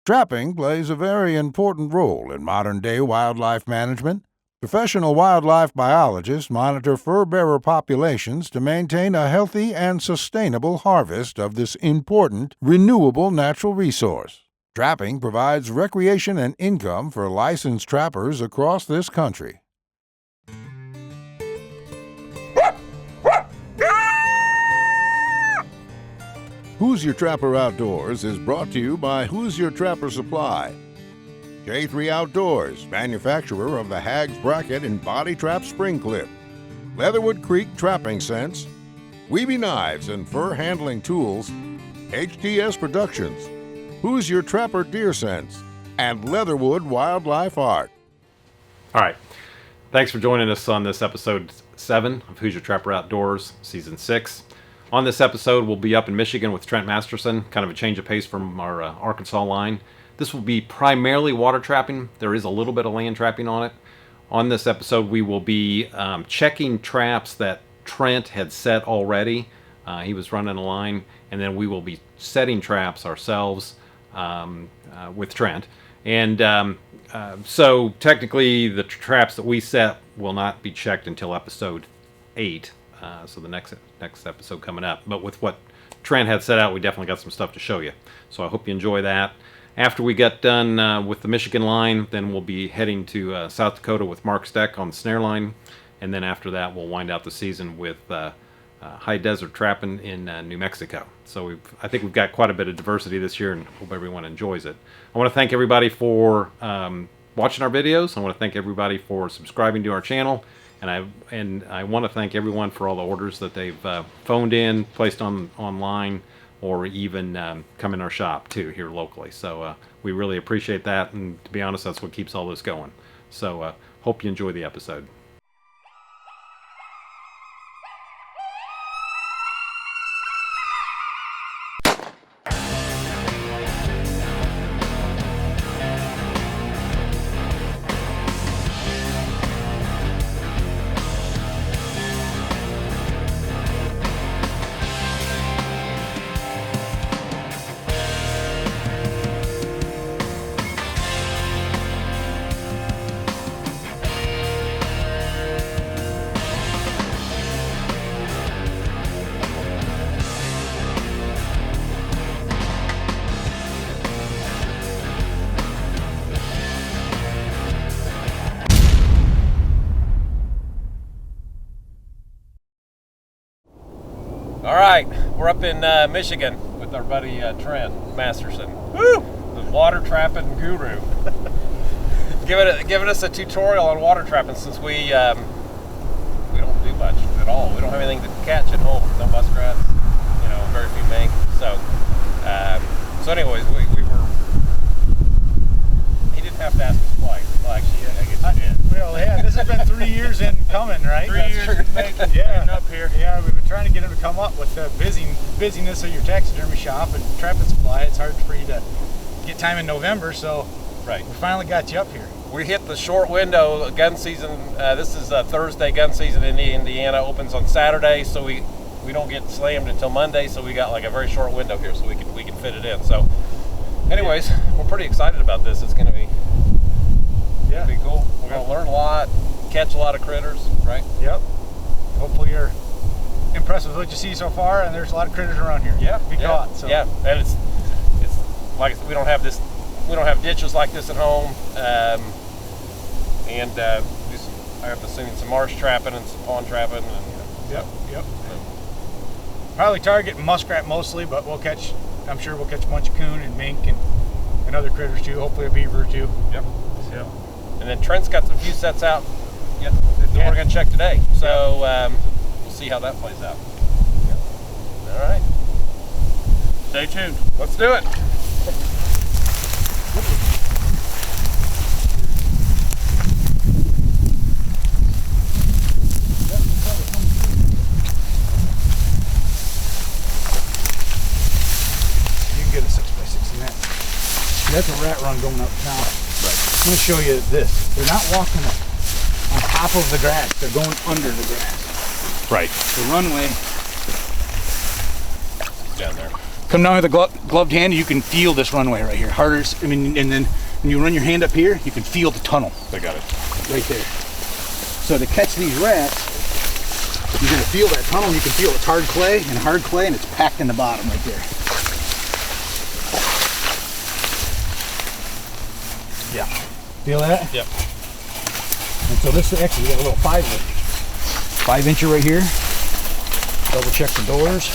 Trapping plays a very important role in modern-day wildlife management. Professional wildlife biologists monitor fur-bearer populations to maintain a healthy and sustainable harvest of this important, renewable natural resource. Trapping provides recreation and income for licensed trappers across this country. Hoosier Trapper Outdoors is brought to you by Hoosier Trapper Supply. J3 Outdoors, manufacturer of the Hags Bracket and Body Trap Spring Clip. Leatherwood Creek Trapping Scents. Weeby Knives and Fur Handling Tools. HTS Productions. Hoosier Trapper Deer Scents. And Leatherwood Wildlife Art. All right. Thanks for joining us on this episode 7 of Hoosier Trapper Outdoors, Season 6. On this episode, we'll be up in Michigan with Trent Masterson, kind of a change of pace from our Arkansas line. This will be primarily water trapping. There is a little bit of land trapping on it. On this episode, we will be checking traps that Trent had set already. He was running a line, and then we will be setting traps ourselves with Trent. And so technically, the traps that we set will not be checked until episode 8. So the next episode coming up. But with what Trent had set out, we definitely got some stuff to show you. So I hope you enjoy that. After we get done with the Michigan line, then we'll be heading to South Dakota with Mark Steck on the snare line. And then after that, we'll wind out the season with high desert trapping in New Mexico. So I think we've got quite a bit of diversity this year, and hope everyone enjoys it. I want to thank everybody for watching our videos. I want to thank everybody for subscribing to our channel. And I want to thank everyone for all the orders that they've phoned in, placed online, or even come in our shop too here locally. So we really appreciate that, and to be honest, that's what keeps all this going. So hope you enjoy the episode. All right, we're up in Michigan with our buddy Trent Masterson. Woo! The water trapping guru. giving us a tutorial on water trapping, since we don't do much at all. We don't have anything to catch at home. No muskrats, very few mink. So anyways, we were. He didn't have to ask us twice. Well, actually, I guess he did. Well, yeah, this has been 3 years in coming, right? 3 years in making, yeah, up here. Yeah, we've been trying to get him to come up with the busyness of your taxidermy shop and trapping supply. It's hard for you to get time in November, so right. We finally got you up here. We hit the short window. Gun season, this is Thursday. Gun season in Indiana opens on Saturday, so we don't get slammed until Monday, so we got like a very short window here, so we can fit it in. So anyways, we're pretty excited about this. It's going to be be cool. We're going to learn a lot, catch a lot of critters, right? Yep. Hopefully you're impressed with what you see so far, and there's a lot of critters around here. Yeah. Be caught. So. Yeah, and it's like I said, we don't have ditches like this at home, I have to send in some marsh trapping and some pond trapping. And, Yep. Probably target muskrat mostly, but I'm sure we'll catch a bunch of coon and mink and other critters too, hopefully a beaver or two. Yep. And then Trent's got a few sets out that we're going to check today. So we'll see how that plays out. All right. Stay tuned. Let's do it. You can get a 6x6 in that. That's a rat run going uptown. Right. I'm going to show you this. They're not walking on top of the grass. They're going under the grass. Right. The runway down there. Come down with a gloved hand, you can feel this runway right here. Harder, I mean, and then when you run your hand up here, you can feel the tunnel. I got it. Right there. So to catch these rats, you're gonna feel that tunnel, and you can feel it's hard clay, and it's packed in the bottom right there. Yeah. Feel that? Yep. And so this actually, we got a little 5-incher right here. Double check the doors.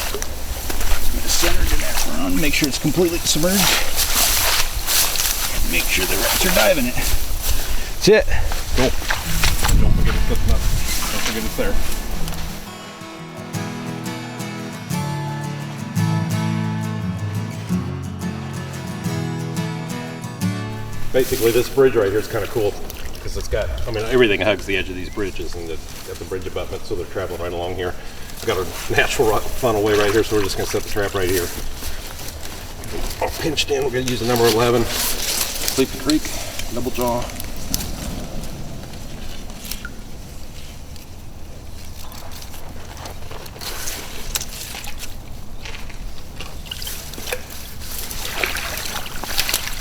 I'm gonna center it in that front, make sure it's completely submerged. Make sure the rats are diving it. That's it. Cool. And don't forget to put them up. Don't forget it's there. Basically, this bridge right here is kind of cool because it's got, I mean, everything hugs the edge of these bridges and got the bridge abutment, so they're traveling right along here. It's got a natural funnel way right here, so we're just going to set the trap right here. All pinched in, we're going to use the number 11. Sleepy Creek, double jaw.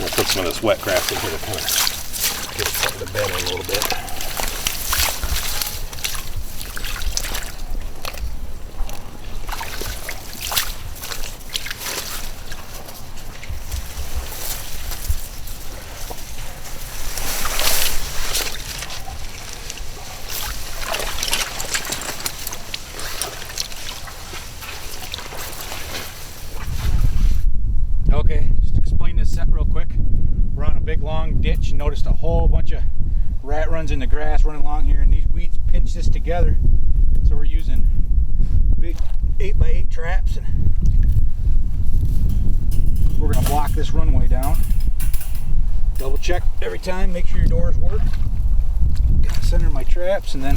We'll put some of this wet grass in here to kind of give it something to bend in a little bit. Okay, just to explain this set real quick. We're on a big long ditch. You noticed a whole bunch of rat runs in the grass running along here, and these weeds pinch this together. So we're using big 8x8 traps, and we're gonna block this runway down. Double check every time, make sure your doors work. Gotta center my traps, and then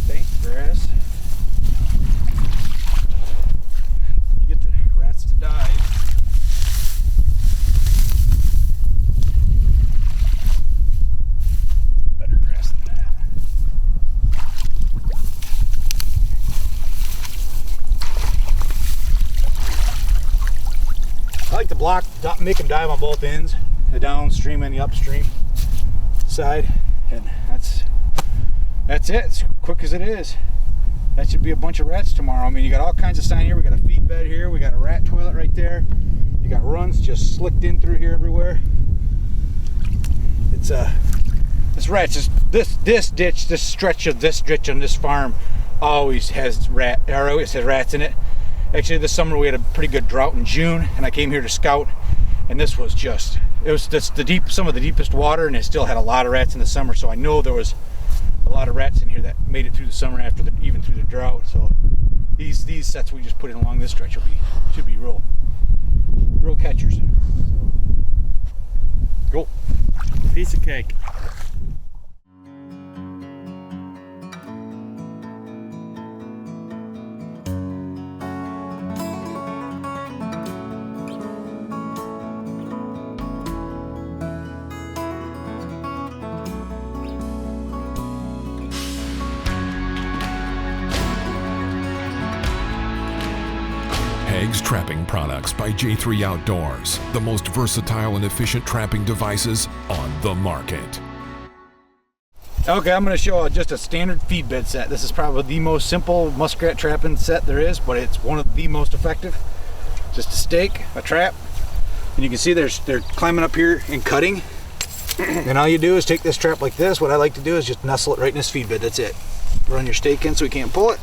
thank grass. Get the rats to dive. Better grass than that. I like to block, make them dive on both ends, the downstream and the upstream side, and that's it. As quick as it is. That should be a bunch of rats tomorrow. I mean, you got all kinds of sign here. We got a feed bed here. We got a rat toilet right there. You got runs just slicked in through here everywhere. It's this rats. This ditch, this stretch of this ditch on this farm always has rats in it. Actually, this summer we had a pretty good drought in June, and I came here to scout, and this was just, it was just some of the deepest water, and it still had a lot of rats in the summer. So I know there was a lot of rats in here that made it through the summer even through the drought. So these sets we just put in along this stretch should be real catchers. Cool. Piece of cake. Hags Trapping Products by J3 Outdoors, the most versatile and efficient trapping devices on the market. Okay, I'm going to show just a standard feed bed set. This is probably the most simple muskrat trapping set there is, but it's one of the most effective. Just a stake, a trap, and you can see they're climbing up here and cutting. And all you do is take this trap like this. What I like to do is just nestle it right in this feed bed. That's it. Run your stake in so he can't pull it.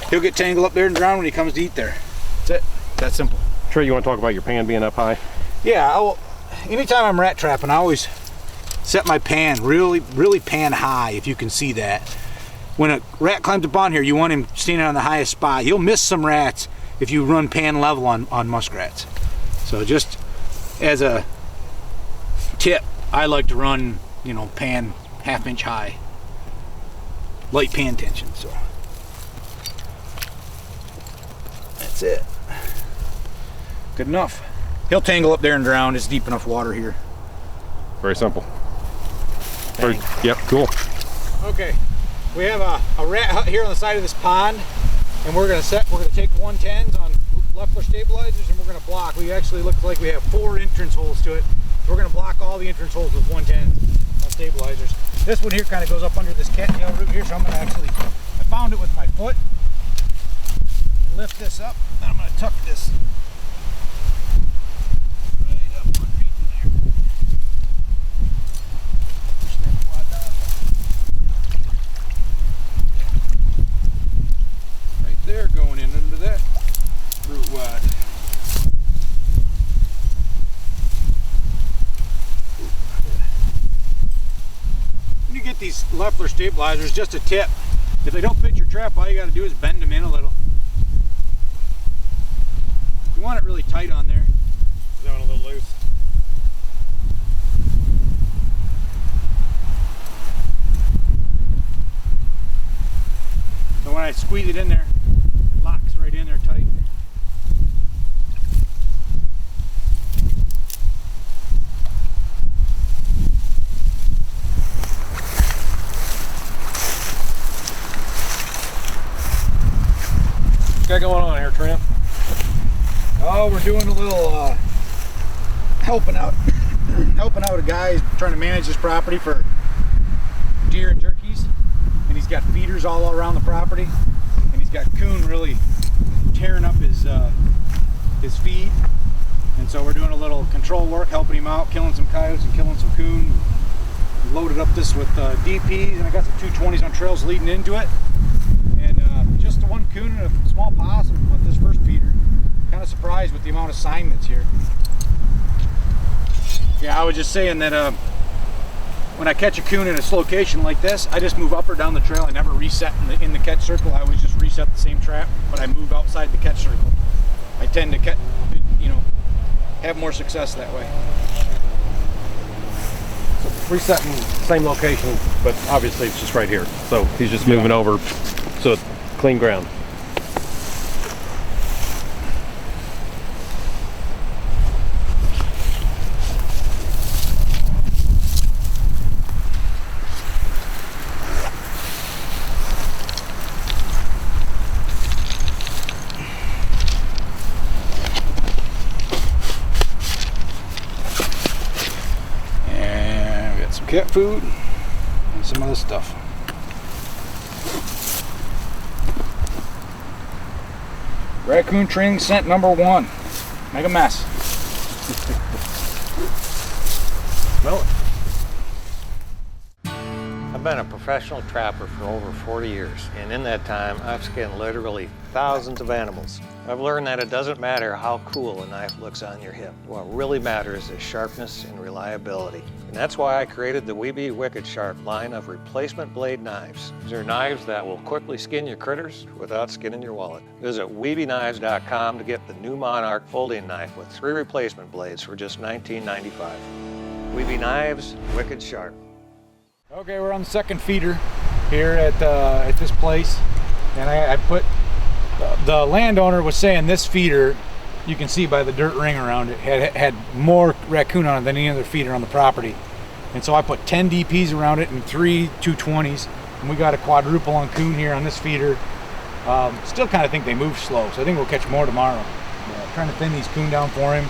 He'll get tangled up there and drown when he comes to eat there. That's it. That simple. Trey, you want to talk about your pan being up high? Yeah, anytime I'm rat trapping, I always set my pan really pan high, if you can see that. When a rat climbs up on here, you want him standing on the highest spot. You'll miss some rats if you run pan level on muskrats. So just as a tip, I like to run, pan half-inch high. Light pan tension, so. That's it. Good enough. He'll tangle up there and drown. It's deep enough water here. Very simple. Yep, cool. Okay, we have a rat hut here on the side of this pond. and we're gonna take 110s on Leffler stabilizers, and we're gonna block. We actually look like we have 4 entrance holes to it. We're gonna block all the entrance holes with 110s on stabilizers. This one here kind of goes up under this cattail root here, so I'm gonna I found it with my foot. Lift this up, and I'm gonna tuck this right up underneath in there. Push that quad down. Right there, going in under that root wad. When you get these Leffler stabilizers, just a tip. If they don't fit your trap, all you got to do is bend them in a little. You want it really tight on there. Is that one a little loose? So when I squeeze it in there, it locks right in there tight. What's got going on here, Trent? Oh, we're doing a little helping out a guy who's trying to manage his property for deer and turkeys, and he's got feeders all around the property, and he's got coon really tearing up his feed, and so we're doing a little control work, helping him out, killing some coyotes and killing some coon. We loaded up this with DPs, and I got some 220s on trails leading into it, and just the one coon and a small possum with this first feeder. Kind of surprised with the amount of assignments here. Yeah, I was just saying that when I catch a coon in a slocation like this, I just move up or down the trail. I never reset in the catch circle. I always just reset the same trap, but I move outside the catch circle. I tend to have more success that way. So resetting same location, but obviously it's just right here. So he's just moving over, so it's clean ground. Cat food and some other stuff. Raccoon training scent number 1. Make a mess. Smell it. I've been a professional trapper for over 40 years, and in that time, I've skinned literally thousands of animals. I've learned that it doesn't matter how cool a knife looks on your hip. What really matters is sharpness and reliability. And that's why I created the Weeby Wicked Sharp line of replacement blade knives. These are knives that will quickly skin your critters without skinning your wallet. Visit WeebyKnives.com to get the new Monarch folding knife with 3 replacement blades for just $19.95. Weeby Knives, Wicked Sharp. Okay, we're on the second feeder here at this place, and I put the landowner was saying this feeder, you can see by the dirt ring around it, had more raccoon on it than any other feeder on the property, and so I put 10 DPs around it and 3 220s, and we got a quadruple on coon here on this feeder. Still kind of think they move slow, so I think we'll catch more tomorrow. Trying to thin these coon down for him,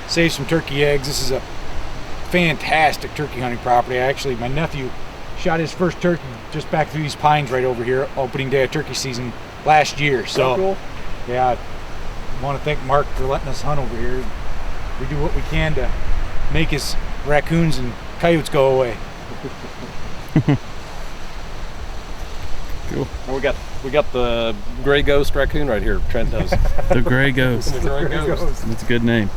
save some turkey eggs. This is a fantastic turkey hunting property. My nephew shot his first turkey just back through these pines right over here, opening day of turkey season last year. So cool. Yeah, I want to thank Mark for letting us hunt over here. We do what we can to make his raccoons and coyotes go away. Cool. Well, we got the gray ghost raccoon right here. Trent does. The Gray Ghost. The gray ghost. That's a good name.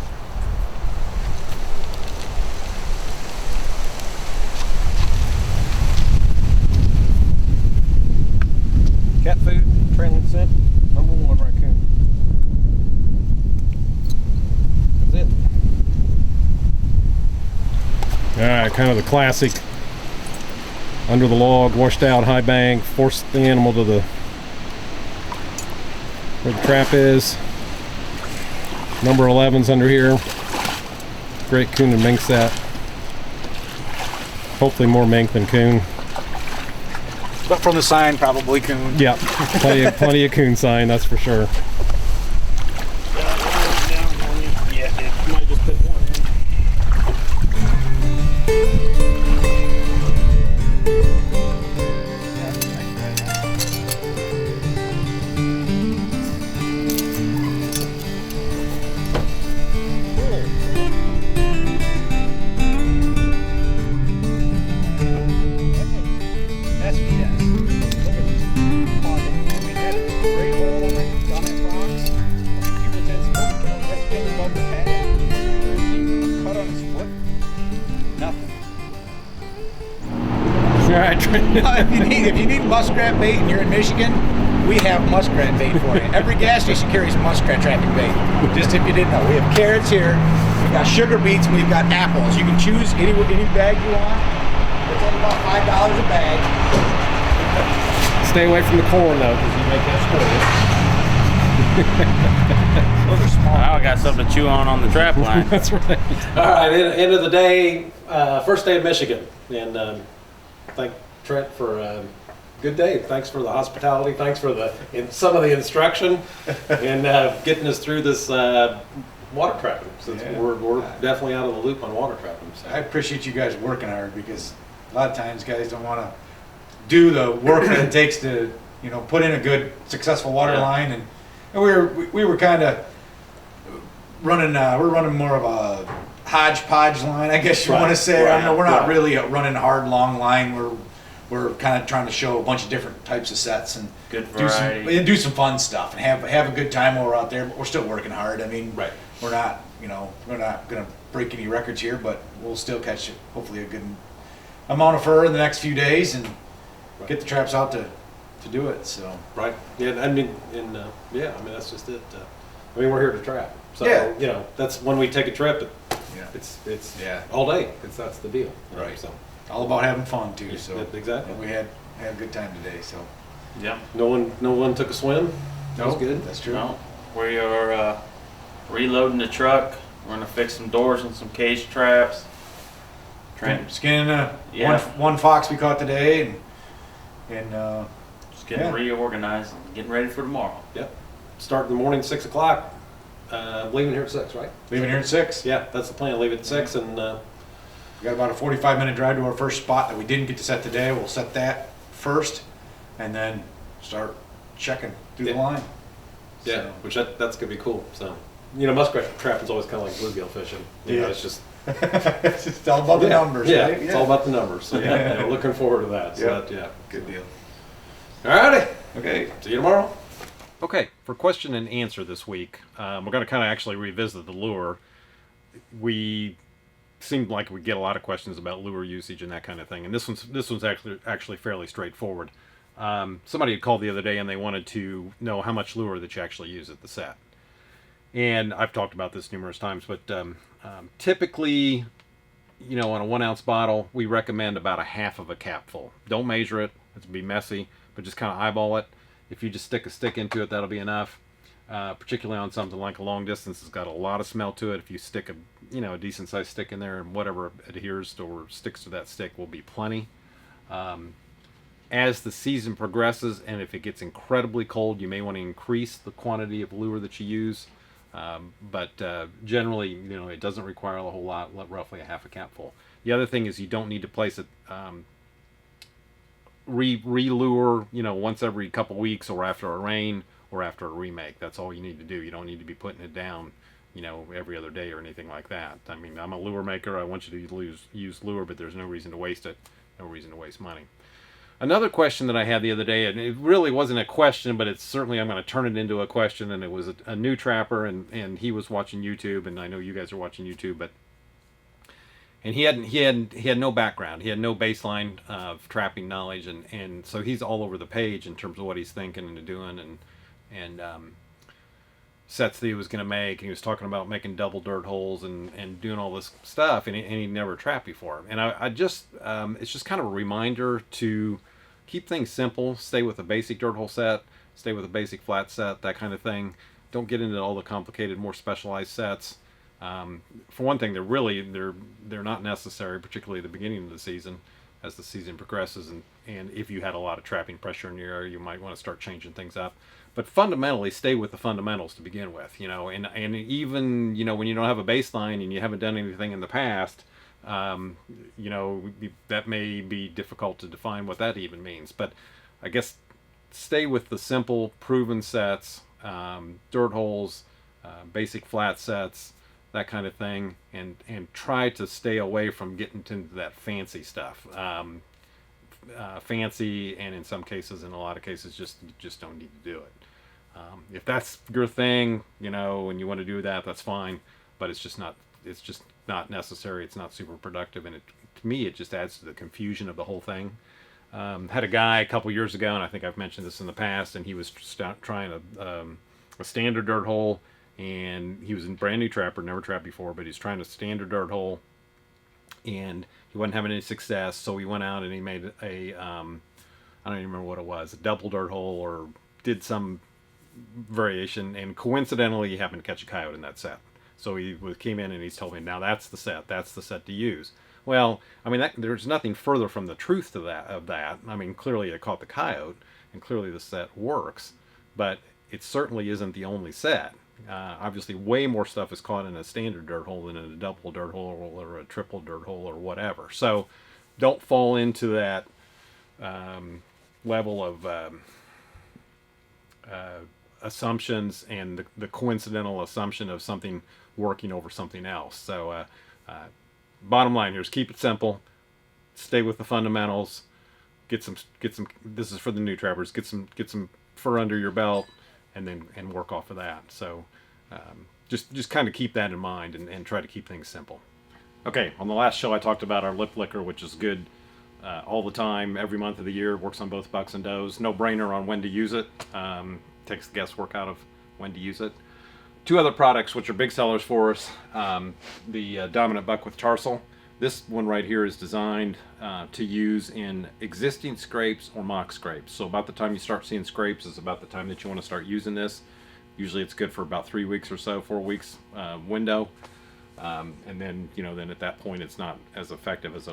Cat food, trailing scent, number 1 raccoon. That's it. All right, kind of the classic under the log, washed out, high bank, force the animal to where the trap is. Number 11's under here. Great coon and mink set. Hopefully more mink than coon. But from the sign, probably coon. Yeah, plenty of coon sign, that's for sure. Yeah, it might just put one in. That's BS. Look at this. We had a great hole on that box. People said, that's been above the pad. Cut on his foot. Nothing. All right, Trent. If you need muskrat bait and you're in Michigan, we have muskrat bait for you. Every gas station carries muskrat trapping bait. Just if you didn't know, we have carrots here. We've got sugar beets. And we've got apples. You can choose any bag you want. It's only about $5 a bag. Stay away from the corn though, because you make that Those are small. I got something to chew on the trap line. That's right. All right, end of the day, first day of Michigan, and thank Trent for a good day. Thanks for the hospitality. Thanks for some of the instruction and getting us through this water trapping. Since we're definitely out of the loop on water trapping. So. I appreciate you guys working hard because a lot of times guys don't want to do the work that it takes to, put in a good, successful water line, and we were kind of running. We're running more of a hodgepodge line, I guess you want to say. Right. We're not really running a hard, long line. We're kind of trying to show a bunch of different types of sets and Good variety. do some fun stuff and have a good time while we're out there. But we're still working hard. I mean, we're not gonna break any records here, but we'll still catch hopefully a good amount of fur in the next few days and get the traps out to do it. So that's just it. We're here to trap. So that's when we take a trip. It's all day. That's the deal. Right. So all about having fun too. So exactly. And we had a good time today. So Yeah. no one took a swim. That was good. That's true. No, we are reloading the truck. We're gonna fix some doors and some cage traps. Trent, Skinning one fox we caught today, and just getting reorganized and getting ready for tomorrow. Yep. Start in the morning, 6 o'clock. Leaving here at 6, right? leaving here at 6. Yeah, that's the plan. Leave it at 6, and We got about a 45-minute drive to our first spot that we didn't get to set today. We'll set that first, and then start checking through the line. So. which that's gonna be cool. So muskrat trapping is always kind of like bluegill fishing. It's just it's just all about the numbers. Yeah, right? it's all about the numbers. So looking forward to that. So good deal. All righty. Okay. See you tomorrow. Okay, for question and answer this week, we're going to kind of actually revisit the lure. We seemed like we get a lot of questions about lure usage and that kind of thing, and this one's actually fairly straightforward. Somebody had called the other day and they wanted to know how much lure that you actually use at the set. And I've talked about this numerous times, but typically, on a 1 ounce bottle, we recommend about a half of a capful. Don't measure it; it's gonna be messy, but just kind of eyeball it. If you just stick a stick into it, that'll be enough. Particularly on something like a long distance, it's got a lot of smell to it. If you stick a decent sized stick in there, and whatever adheres to or sticks to that stick will be plenty. As the season progresses, and if it gets incredibly cold, you may want to increase the quantity of lure that you use. But generally, it doesn't require a whole lot, roughly a half a capful. The other thing is you don't need to place it, re-lure, once every couple weeks or after a rain or after a remake. That's all you need to do. You don't need to be putting it down, every other day or anything like that. I mean, I'm a lure maker. I want you to use lure, but there's no reason to waste it, no reason to waste money. Another question that I had the other day, and it really wasn't a question, but it's certainly, I'm going to turn it into a question, and it was a new trapper, and he was watching YouTube, and I know you guys are watching YouTube, and he had no background, he had no baseline of trapping knowledge, and so he's all over the page in terms of what he's thinking and doing, and sets that he was going to make, and he was talking about making double dirt holes and doing all this stuff, and he never trapped before. And I just it's just kind of a reminder to keep things simple, stay with a basic dirt hole set, stay with a basic flat set, that kind of thing. Don't get into all the complicated, more specialized sets. For one thing, they're not necessary, particularly at the beginning of the season. as the season progresses, and if you had a lot of trapping pressure in your area, you might want to start changing things up. But fundamentally, stay with the fundamentals to begin with, and even, when you don't have a baseline and you haven't done anything in the past, that may be difficult to define what that even means. But I guess stay with the simple, proven sets, dirt holes, basic flat sets, that kind of thing, and try to stay away from getting into that fancy stuff. Fancy, and in some cases, in a lot of cases, just don't need to do it. If that's your thing, and you want to do that, that's fine. But it's just not necessary. It's not super productive, and to me, it just adds to the confusion of the whole thing. Had a guy a couple years ago, and I think I've mentioned this in the past, and he was trying a standard dirt hole, and he was a brand new trapper, never trapped before, but he's trying a standard dirt hole, and he wasn't having any success. So he went out and he made I don't even remember what it was, a double dirt hole, or did some variation, and coincidentally he happened to catch a coyote in that set. So he came in and he's told me, now that's the set to use. Well, I mean, there's nothing further from the truth to that. I mean, clearly it caught the coyote, and clearly the set works, but it certainly isn't the only set. Obviously, way more stuff is caught in a standard dirt hole than in a double dirt hole or a triple dirt hole or whatever. So don't fall into that level of assumptions and the coincidental assumption of something working over something else. So bottom line here is keep it simple, stay with the fundamentals, get some this is for the new trappers, get some fur under your belt, and work off of that. So just kind of keep that in mind, and try to keep things simple. Okay, on the last show I talked about our lip licker, which is good all the time, every month of the year, works on both bucks and does. No brainer on when to use it. Takes the guesswork out of when to use it. Two other products which are big sellers for us. The dominant buck with tarsal. This one right here is designed to use in existing scrapes or mock scrapes. So about the time you start seeing scrapes is about the time that you want to start using this. Usually it's good for about 3 weeks or so, 4 weeks window. And then, then at that point it's not as effective as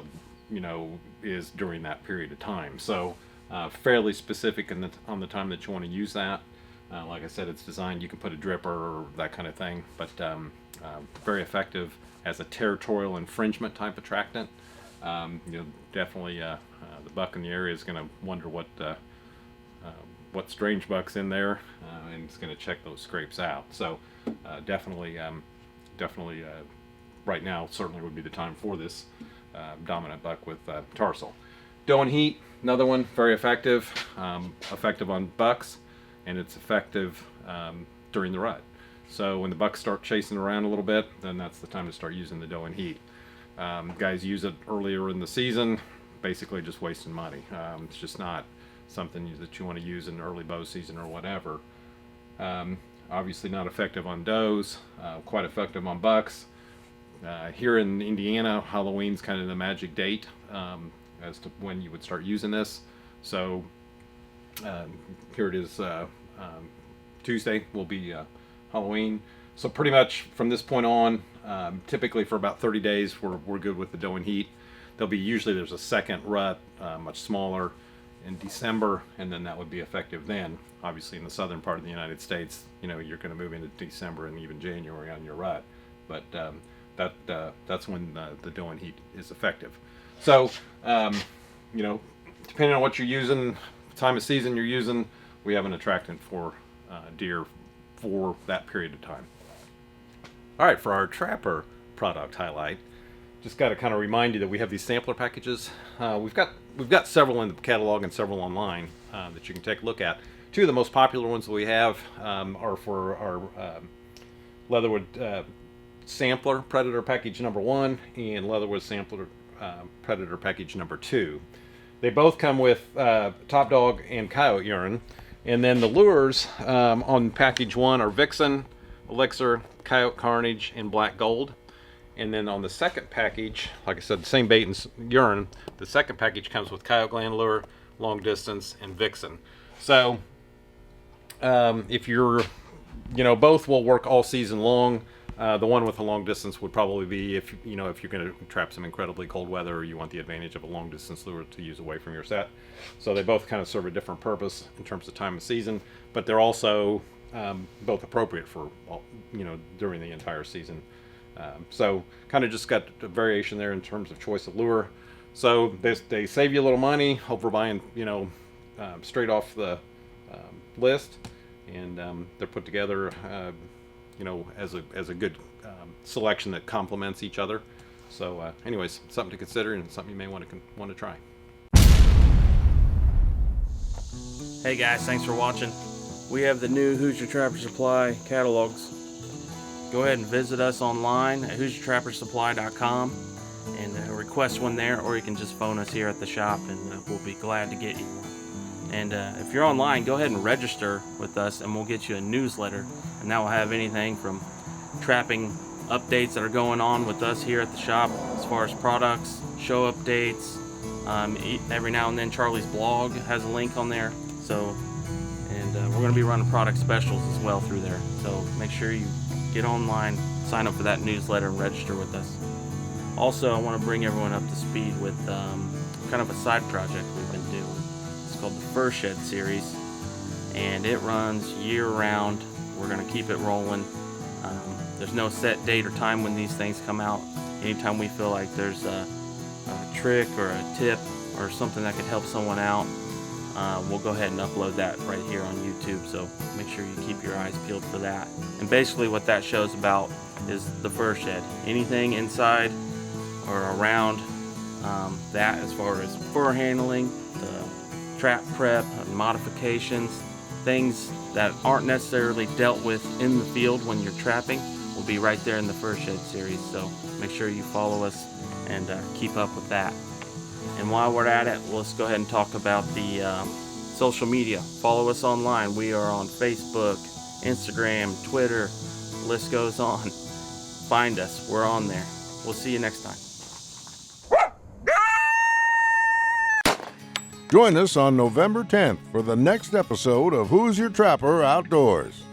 is during that period of time. So fairly specific on the time that you want to use that. Like I said, it's designed, you can put a dripper or that kind of thing, but very effective as a territorial infringement type attractant. Definitely the buck in the area is going to wonder what strange buck's in there, and it's going to check those scrapes out. So definitely right now certainly would be the time for this dominant buck with tarsal. Doe and heat, another one, very effective, effective on bucks, and it's effective during the rut. So when the bucks start chasing around a little bit, then that's the time to start using the doe and heat. Guys use it earlier in the season, basically just wasting money. It's just not something that you want to use in early bow season or whatever. Obviously not effective on does, quite effective on bucks. Here in Indiana, Halloween's kind of the magic date as to when you would start using this. So here it is, Tuesday will be Halloween. So pretty much from this point on, typically for about 30 days, we're good with the doe and heat. There's a second rut, much smaller, in December, and then that would be effective then. Obviously in the southern part of the United States, you're going to move into December and even January on your rut. But that's when the doe and heat is effective. So, depending on what you're using, time of season you're using, we have an attractant for deer for that period of time. All right, for our trapper product highlight, just got to kind of remind you that we have these sampler packages. We've got several in the catalog and several online that you can take a look at. Two of the most popular ones that we have are for our Leatherwood sampler Predator package number 1 and Leatherwood sampler Predator package number 2. They both come with top dog and coyote urine, and then the lures on package 1 are Vixen, Elixir, Coyote Carnage, and Black Gold. And then on the second package, like I said, the same bait and urine, the second package comes with Coyote Gland Lure, Long Distance, and Vixen. So if you're, both will work all season long. The one with the long distance would probably be if you're going to trap some incredibly cold weather, or you want the advantage of a long distance lure to use away from your set. So they both kind of serve a different purpose in terms of time of season, but they're also both appropriate for during the entire season. So kind of just got a variation there in terms of choice of lure. So they save you a little money over buying straight off the list, and they're put together as a good selection that complements each other. So anyways, something to consider and something you may want to try. Hey guys, thanks for watching. We have the new Hoosier Trapper Supply catalogs. Go ahead and visit us online at HoosierTrapperSupply.com and request one there, or you can just phone us here at the shop and we'll be glad to get you one. And if you're online, go ahead and register with us and we'll get you a newsletter, and that will have anything from trapping updates that are going on with us here at the shop as far as products, show updates. Every now and then Charlie's blog has a link on there. So, and we're going to be running product specials as well through there. So make sure you get online, sign up for that newsletter, and register with us. Also, I want to bring everyone up to speed with kind of a side project we've been doing. It's called the Fur Shed series, and it runs year-round. We're going to keep it rolling. There's no set date or time when these things come out. Anytime we feel like there's a trick or a tip or something that could help someone out, we'll go ahead and upload that right here on YouTube, so make sure you keep your eyes peeled for that. And basically what that show's about is the fur shed. Anything inside or around that, as far as fur handling, the trap prep, modifications, things that aren't necessarily dealt with in the field when you're trapping, will be right there in the Fur Shed series. So make sure you follow us and keep up with that. And while we're at it, let's go ahead and talk about the social media. Follow us online. We are on Facebook, Instagram, Twitter, the list goes on. Find us. We're on there. We'll see you next time. Join us on November 10th for the next episode of Who's Your Trapper Outdoors.